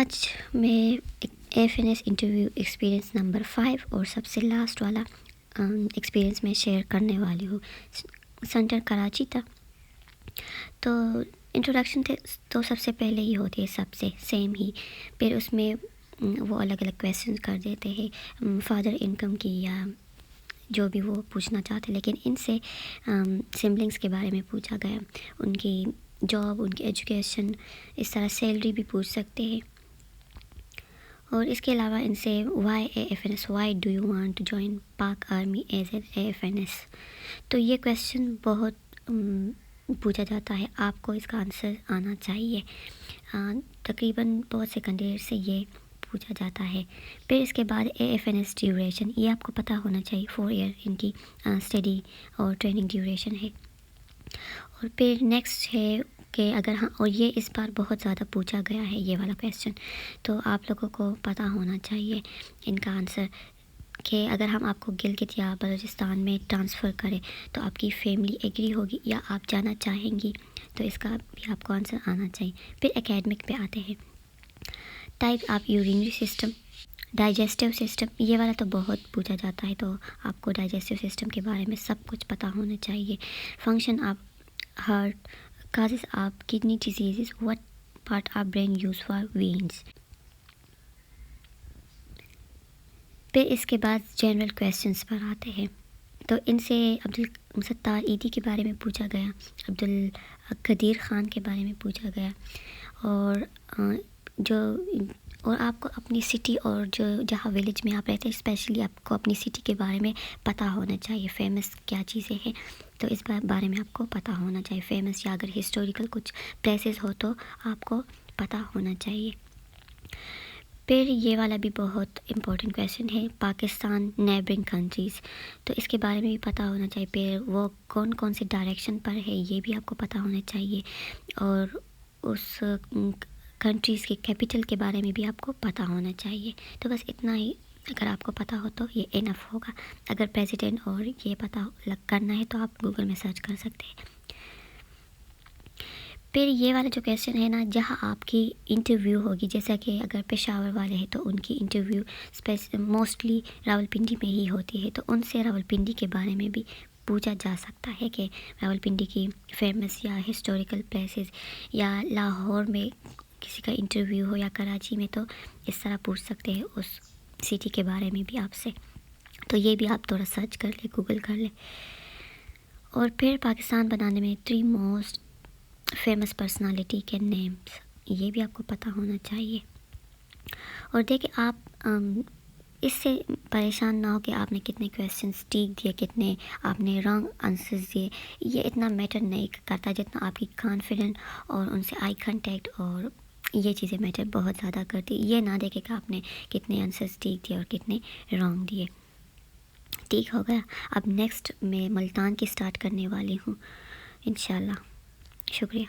آج میں FNS interview experience number 5 اور سب سے لاسٹ والا ایکسپیرینس میں شیئر کرنے والی ہوں. سینٹر کراچی تھا. تو انٹروڈکشن تو سب سے پہلے ہی ہوتی ہے, سب سے سیم ہی. پھر اس میں وہ الگ الگ کویسچن کر دیتے ہیں فادر انکم کی یا جو بھی وہ پوچھنا چاہتے, لیکن ان سے سبلنگس کے بارے میں پوچھا گیا, ان کی جاب, ان کی ایجوکیشن, اس طرح سیلری بھی پوچھ سکتے ہیں. اور اس کے علاوہ ان سے why AFNS, why do you want to join Pak army as a AFNS. تو یہ کویسچن بہت پوچھا جاتا ہے, آپ کو اس کا آنسر آنا چاہیے. تقریباً بہت سے کینڈیڈیٹ سے یہ پوچھا جاتا ہے. پھر اس کے بعد AFNS ڈیوریشن, یہ آپ کو پتہ ہونا چاہیے. 4 ایئر ان کی اسٹڈی اور ٹریننگ ڈیوریشن ہے. اور پھر نیکسٹ ہے کہ اگر اور یہ اس بار بہت زیادہ پوچھا گیا ہے یہ والا کویسچن, تو آپ لوگوں کو پتہ ہونا چاہیے ان کا آنسر, کہ اگر ہم آپ کو گلگت یا بلوچستان میں ٹرانسفر کریں تو آپ کی فیملی ایگری ہوگی یا آپ جانا چاہیں گی, تو اس کا بھی آپ کو آنسر آنا چاہیے. پھر اکیڈمک پہ آتے ہیں. Type of urinary system, digestive system, یہ والا تو بہت پوچھا جاتا ہے, تو آپ کو ڈائجسٹیو سسٹم کے بارے میں سب کچھ پتہ ہونا چاہیے. Function of heart, causes of kidney diseases, what part of brain use for veins. پھر اس کے بعد جنرل کویسچنس پر آتے ہیں. تو ان سے عبدالستار ایدی کے بارے میں پوچھا گیا, عبدالقدیر خان کے بارے میں پوچھا گیا, اور آپ کو اپنی سٹی اور جہاں ولیج میں آپ رہتے ہیں اسپیشلی آپ کو اپنی سٹی کے بارے میں پتہ ہونا چاہیے. فیمس کیا چیزیں ہیں تو اس بارے میں آپ کو پتہ ہونا چاہیے. فیمس یا اگر ہسٹوریکل کچھ پلیسز ہو تو آپ کو پتہ ہونا چاہیے. پھر یہ والا بھی بہت امپورٹنٹ کویسچن ہے, پاکستان نیبرنگ کنٹریز, تو اس کے بارے میں بھی پتہ ہونا چاہیے. پھر وہ کون کون سے ڈائریکشن پر ہے یہ بھی آپ کو پتہ ہونا چاہیے, اور اس کنٹریز کے کیپٹل کے بارے میں بھی آپ کو پتہ ہونا چاہیے. تو بس اتنا ہی اگر آپ کو پتہ ہو تو یہ انف ہوگا. اگر پریزیڈنٹ اور یہ پتہ کرنا ہے تو آپ گوگل میں سرچ کر سکتے ہیں. پھر یہ والا جو کویسچن ہے نا, جہاں آپ کی انٹرویو ہوگی, جیسا کہ اگر پشاور والے ہیں تو ان کی انٹرویو موسٹلی راولپنڈی میں ہی ہوتی ہے, تو ان سے راولپنڈی کے بارے میں بھی پوچھا جا سکتا ہے کہ راولپنڈی کی فیمس یا ہسٹوریکل پلیسز, یا لاہور میں کسی کا انٹرویو ہو یا کراچی میں, تو اس طرح پوچھ سکتے ہیں اس سٹی کے بارے میں بھی آپ سے. تو یہ بھی آپ تھوڑا سرچ کر لیں, گوگل کر لیں. اور پھر پاکستان بنانے میں 3 موسٹ فیمس پرسنالٹی کے نیمز, یہ بھی آپ کو پتہ ہونا چاہیے. اور دیکھیں آپ اس سے پریشان نہ ہو کہ آپ نے کتنے کویسچنس ٹھیک دیے, کتنے آپ نے رانگ آنسرز دیے. یہ اتنا میٹر نہیں کرتا جتنا آپ کی کانفیڈنٹ اور ان سے آئی کنٹیکٹ, اور یہ چیزیں میٹر بہت زیادہ کرتی. یہ نہ دیکھیں کہ آپ نے کتنے آنسرز ٹھیک دیے اور کتنے رانگ دیے. ٹھیک ہو گیا. اب نیکسٹ میں ملتان کی سٹارٹ کرنے والی ہوں انشاءاللہ. شکریہ.